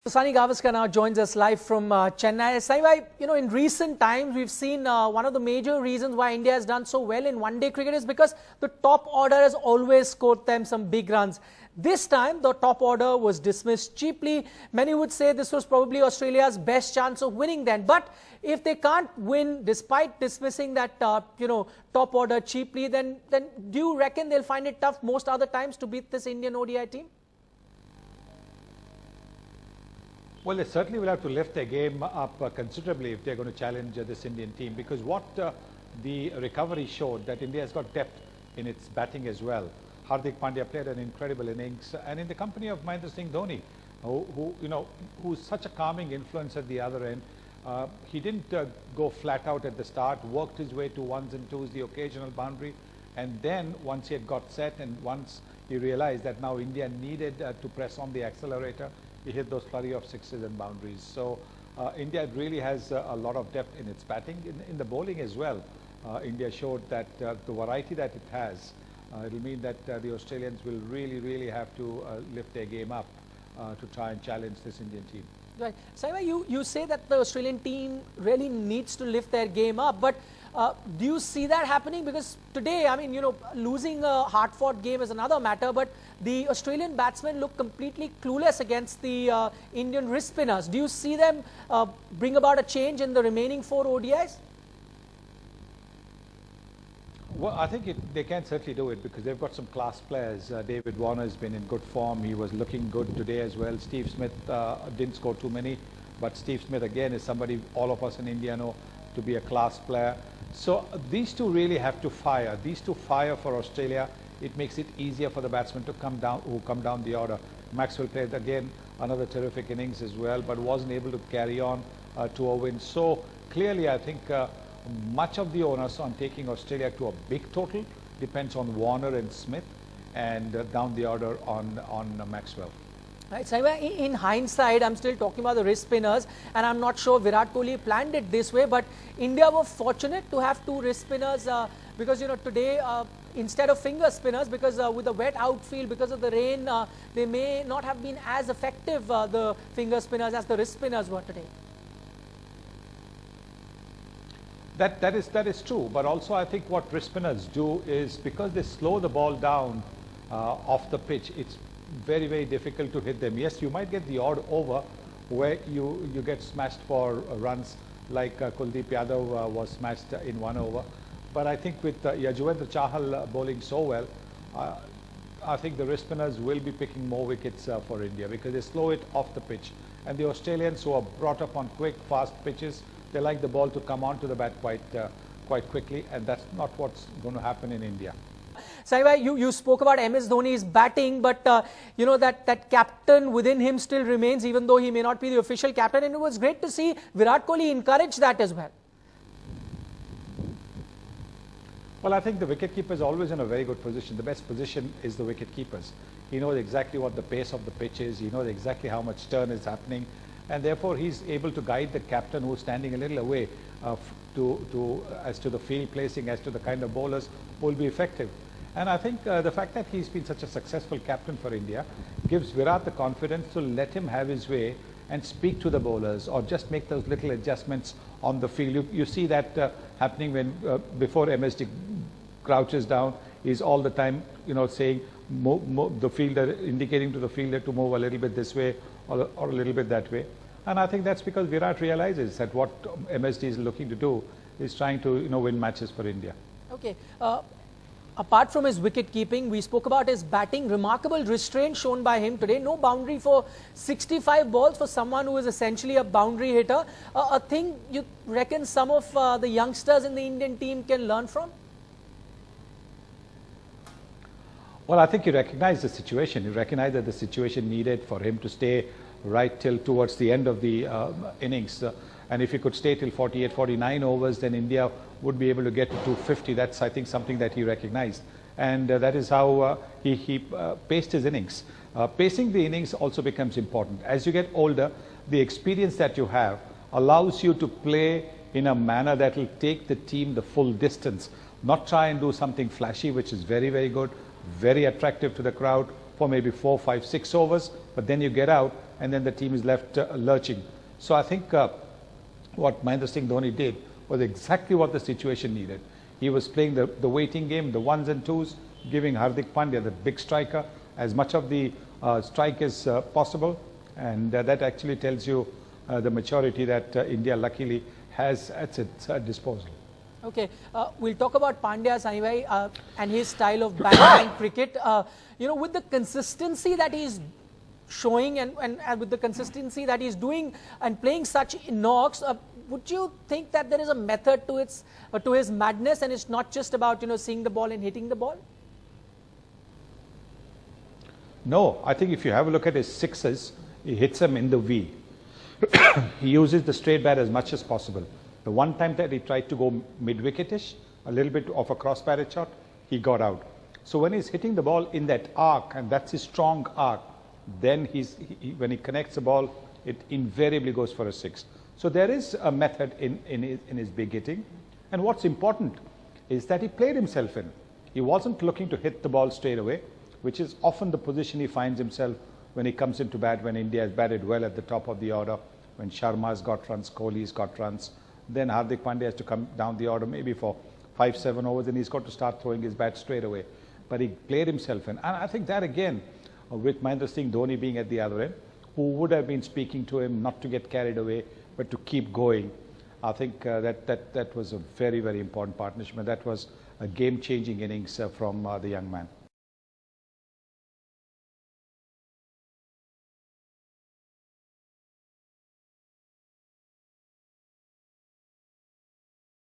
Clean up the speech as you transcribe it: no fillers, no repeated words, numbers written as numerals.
Sunil Gavaskar now joins us live from Chennai. Sunil, in recent times, we've seen one of the major reasons why India has done so well in one-day cricket is because the top order has always scored them some big runs. This time, the top order was dismissed cheaply. Many would say this was probably Australia's best chance of winning then. But if they can't win despite dismissing that, top order cheaply, then do you reckon they'll find it tough most other times to beat this Indian ODI team? Well, they certainly will have to lift their game up considerably if they're going to challenge this Indian team, because what the recovery showed that India has got depth in its batting as well. Hardik Pandya played an incredible innings, and in the company of Mahendra Singh Dhoni, who's such a calming influence at the other end. He didn't go flat out at the start, worked his way to ones and twos, the occasional boundary, and then once he had got set and once he realized that now India needed to press on the accelerator, he hit those flurry of sixes and boundaries. So India really has a lot of depth in its batting. In the bowling as well, India showed that the variety that it has, it will mean that the Australians will really have to lift their game up to try and challenge this Indian team. Right. Saima, you say that the Australian team really needs to lift their game up, but do you see that happening? Because today, losing a hard-fought game is another matter, but the Australian batsmen look completely clueless against the Indian wrist spinners. Do you see them bring about a change in the remaining 4 ODIs? Well, I think they can certainly do it because they've got some class players. David Warner has been in good form. He was looking good today as well. Steve Smith didn't score too many, but Steve Smith again is somebody all of us in India know to be a class player. So these two really have to fire. These two fire for Australia. It makes it easier for the batsmen to come down the order. Maxwell played again another terrific innings as well, but wasn't able to carry on to a win. So clearly, I think much of the onus on taking Australia to a big total depends on Warner and Smith, and down the order on Maxwell. Right, Saima, in hindsight, I'm still talking about the wrist spinners, and I'm not sure Virat Kohli planned it this way, but India were fortunate to have 2 wrist spinners because, today, instead of finger spinners, because with the wet outfield, because of the rain, they may not have been as effective, the finger spinners, as the wrist spinners were today. That is true, but also I think what wrist spinners do is because they slow the ball down off the pitch, it's very difficult to hit them. Yes, you might get the odd over where you get smashed for runs like Kuldeep Yadav was smashed in 1 over. But I think with Yajwendra Chahal bowling so well, I think the wrist spinners will be picking more wickets for India because they slow it off the pitch. And the Australians, who are brought up on quick, fast pitches, they like the ball to come onto the bat quite quickly, and that's not what's going to happen in India. Saima, you spoke about MS Dhoni's batting, but that captain within him still remains, even though he may not be the official captain, and it was great to see Virat Kohli encourage that as well. Well, I think the wicketkeeper is always in a very good position. The best position is the wicketkeepers. He knows exactly what the pace of the pitch is. He knows exactly how much turn is happening, and therefore he's able to guide the captain who's standing a little away as to the field placing, as to the kind of bowlers who will be effective. And I think the fact that he's been such a successful captain for India gives Virat the confidence to let him have his way and speak to the bowlers or just make those little adjustments on the field. You see that happening when before MSD crouches down, he's all the time saying the fielder, indicating to the fielder to move a little bit this way or a little bit that way. And I think that's because Virat realizes that what MSD is looking to do is trying to win matches for India. Okay. Apart from his wicket keeping, we spoke about his batting. Remarkable restraint shown by him today. No boundary for 65 balls for someone who is essentially a boundary hitter. A thing you reckon some of the youngsters in the Indian team can learn from? Well, I think you recognize the situation. You recognize that the situation needed for him to stay right till towards the end of the innings. And if he could stay till 48, 49 overs, then India would be able to get to 250. That's, I think, something that he recognized. And that is how he paced his innings. Pacing the innings also becomes important. As you get older, the experience that you have allows you to play in a manner that will take the team the full distance. Not try and do something flashy, which is very good, very attractive to the crowd, for maybe 4, 5, 6 overs, but then you get out and then the team is left lurching. So I think what Mahendra Singh Dhoni did was exactly what the situation needed. He was playing the waiting game, the ones and twos, giving Hardik Pandya, the big striker, as much of the strike as possible, and that actually tells you the maturity that India luckily has at its disposal. Okay, we'll talk about Pandya, Sunil, and his style of batting cricket. You know, with the consistency that he's showing and with the consistency that he's doing and playing such knocks, would you think that there is a method to his madness, and it's not just about, you know, seeing the ball and hitting the ball? No, I think if you have a look at his sixes, he hits them in the V. He uses the straight bat as much as possible. The one time that he tried to go mid-wicketish, a little bit of a cross-batted shot, he got out. So when he's hitting the ball in that arc, and that's his strong arc, then when he connects the ball, it invariably goes for a six. So there is a method in his big hitting. And what's important is that he played himself in. He wasn't looking to hit the ball straight away, which is often the position he finds himself when he comes into bat, when India has batted well at the top of the order, when Sharma's got runs, Kohli's got runs. Then Hardik Pandya has to come down the order maybe for 5, 7 overs, and he's got to start throwing his bat straight away. But he played himself in. And I think that again, with Mahendra Singh Dhoni being at the other end, who would have been speaking to him not to get carried away, but to keep going, I think that was a very, very important partnership. And that was a game-changing innings from the young man.